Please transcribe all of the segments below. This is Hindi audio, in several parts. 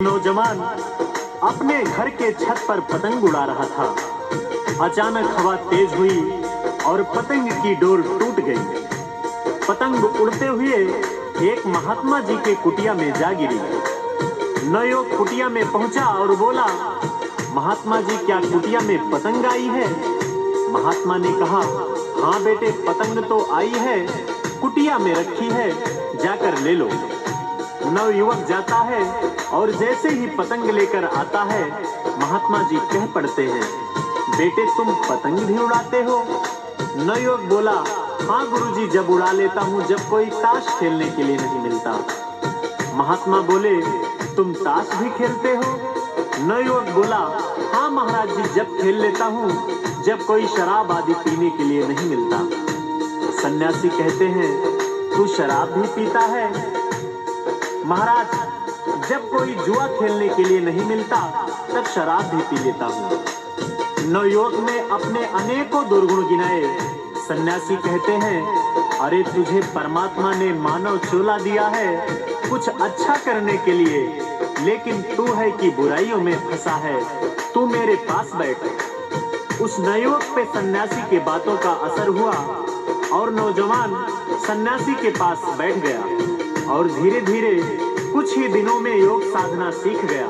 नौजवान अपने घर के छत पर पतंग उड़ा रहा था। अचानक हवा तेज हुई और पतंग की डोर टूट गई। पतंग उड़ते हुए एक महात्मा जी के कुटिया में जा गिरी। नवयुवक कुटिया में पहुंचा और बोला, महात्मा जी, क्या कुटिया में पतंग आई है? महात्मा ने कहा, हाँ बेटे, पतंग तो आई है, कुटिया में रखी है, जाकर ले लो। नवयुवक जाता है और जैसे ही पतंग लेकर आता है, महात्मा जी कह पड़ते हैं, बेटे तुम पतंग भी उड़ाते हो? नवयुवक बोला, हाँ गुरुजी, जब उड़ा लेता हूँ जब कोई ताश खेलने के लिए नहीं मिलता। महात्मा बोले, तुम ताश भी खेलते हो? नवयुवक बोला, हाँ महाराज जी, जब खेल लेता हूँ जब कोई शराब आदि पीने के लिए नहीं मिलता। सन्यासी कहते हैं, तू शराब भी पीता है? महाराज, जब कोई जुआ खेलने के लिए नहीं मिलता तब शराब भी पी लेता हूँ। नवयुवक ने अपने अनेकों दुर्गुण गिनाए। सन्यासी कहते हैं, अरे तुझे परमात्मा ने मानव चोला दिया है कुछ अच्छा करने के लिए, लेकिन तू है कि बुराइयों में फंसा है, तू मेरे पास बैठ। उस नवयुवक पे सन्यासी के बातों का असर हुआ और नौजवान सन्यासी के पास बैठ गया और धीरे धीरे कुछ ही दिनों में योग साधना सीख गया।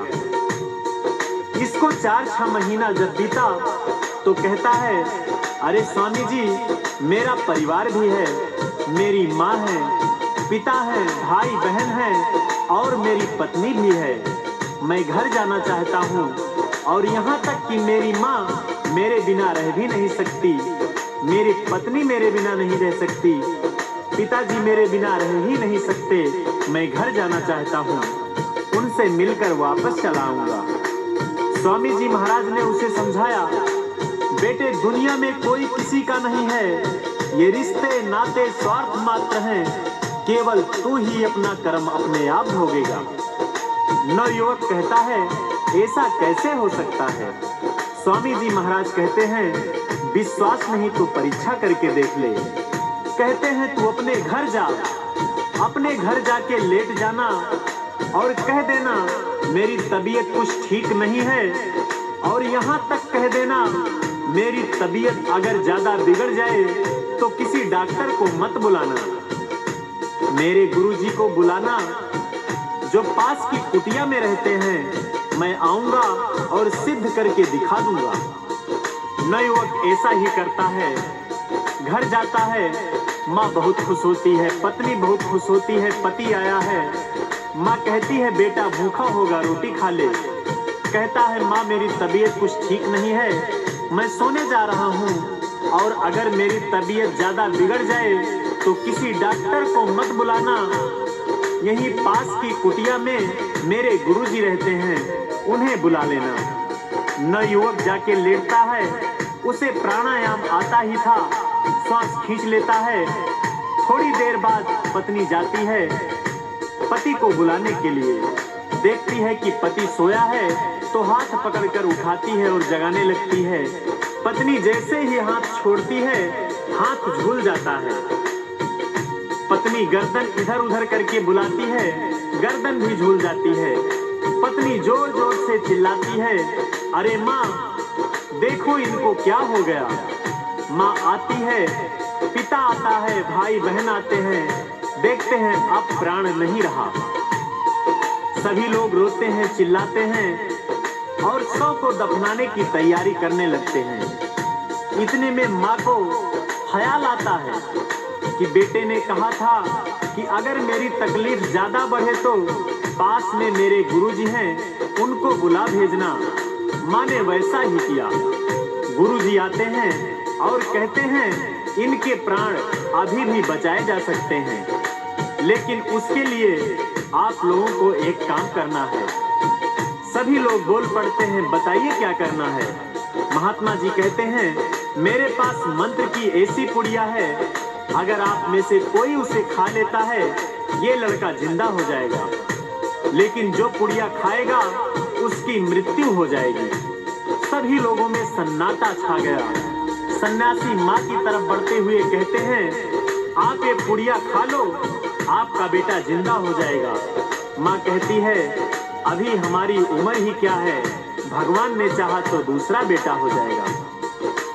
इसको 4-6 महीना जब बीता तो कहता है, अरे स्वामी जी, मेरा परिवार भी है, मेरी माँ है, पिता है, भाई बहन है और मेरी पत्नी भी है। मैं घर जाना चाहता हूँ और यहाँ तक कि मेरी माँ मेरे बिना रह भी नहीं सकती, मेरी पत्नी मेरे बिना नहीं रह सकती, पिताजी मेरे बिना रह ही नहीं सकते। मैं घर जाना चाहता हूँ, उनसे मिलकर वापस चला आऊंगा। स्वामी जी महाराज ने उसे समझाया, बेटे दुनिया में कोई किसी का नहीं है, ये रिश्ते नाते स्वार्थ मात्र हैं, केवल तू ही अपना कर्म अपने आप भोगेगा। नवयुवक कहता है, ऐसा कैसे हो सकता है? स्वामी जी महाराज कहते हैं, विश्वास नहीं तो परीक्षा करके देख ले। कहते हैं, तू अपने घर जा, अपने घर जाके लेट जाना और कह देना मेरी तबीयत कुछ ठीक नहीं है, और यहाँ तक कह देना मेरी तबीयत अगर ज्यादा बिगड़ जाए तो किसी डॉक्टर को मत बुलाना, मेरे गुरुजी को बुलाना जो पास की कुटिया में रहते हैं, मैं आऊंगा और सिद्ध करके दिखा दूंगा। नवयुवक ऐसा ही करता है, घर जाता है, माँ बहुत खुश होती है, पत्नी बहुत खुश होती है, पति आया है। माँ कहती है, बेटा भूखा होगा, रोटी खा ले। कहता है, माँ मेरी तबीयत कुछ ठीक नहीं है, मैं सोने जा रहा हूँ और अगर मेरी तबीयत ज्यादा बिगड़ जाए तो किसी डॉक्टर को मत बुलाना, यहीं पास की कुटिया में मेरे गुरुजी रहते हैं, उन्हें बुला लेना। नवयुवक जाके लेटता है, उसे प्राणायाम आता ही था, श्वास खींच लेता है। थोड़ी देर बाद पत्नी जाती है पति को बुलाने के लिए, देखती है कि पति सोया है तो हाथ पकड़कर उठाती है और जगाने लगती है। पत्नी जैसे ही हाथ छोड़ती है, हाथ झूल जाता है। पत्नी गर्दन इधर उधर करके बुलाती है, गर्दन भी झूल जाती है। पत्नी जोर जोर से चिल्लाती है, अरे माँ देखो इनको क्या हो गया। माँ आती है, पिता आता है, भाई बहन आते हैं, देखते हैं अब प्राण नहीं रहा। सभी लोग रोते हैं, चिल्लाते हैं और शव को दफनाने की तैयारी करने लगते हैं। इतने में माँ को ख्याल आता है कि बेटे ने कहा था कि अगर मेरी तकलीफ ज्यादा बढ़े तो पास में मेरे गुरुजी हैं, उनको बुला भेजना। माँ ने वैसा ही किया। गुरुजी आते हैं और कहते हैं, इनके प्राण अभी भी बचाए जा सकते हैं, लेकिन उसके लिए आप लोगों को एक काम करना है। सभी लोग बोल पड़ते हैं, बताइए क्या करना है। महात्मा जी कहते हैं, मेरे पास मंत्र की ऐसी पुड़िया है, अगर आप में से कोई उसे खा लेता है ये लड़का जिंदा हो जाएगा, लेकिन जो पुड़िया खाएगा उसकी मृत्यु हो जाएगी। सभी लोगों में सन्नाटा छा गया। सन्यासी माँ की तरफ बढ़ते हुए कहते हैं, आप ये पुड़िया खा लो, आपका बेटा जिंदा हो जाएगा। माँ कहती है, अभी हमारी उम्र ही क्या है, भगवान ने चाहा तो दूसरा बेटा हो जाएगा।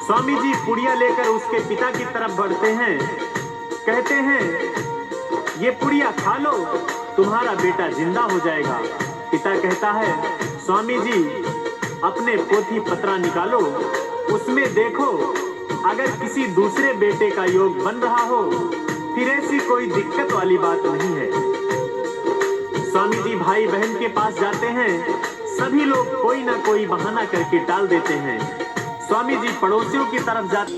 स्वामी जी पुड़िया लेकर उसके पिता की तरफ बढ़ते हैं, कहते हैं ये पुड़िया खा लो, तुम्हारा बेटा जिंदा हो जाएगा। पिता कहता है स्वामी जी अपने पोथी पत्रा निकालो, उसमें देखो अगर किसी दूसरे बेटे का योग बन रहा हो फिर ऐसी कोई दिक्कत वाली बात नहीं है। स्वामी जी भाई बहन के पास जाते हैं, सभी लोग कोई ना कोई बहाना करके टाल देते हैं। स्वामी जी पड़ोसियों की तरफ जाते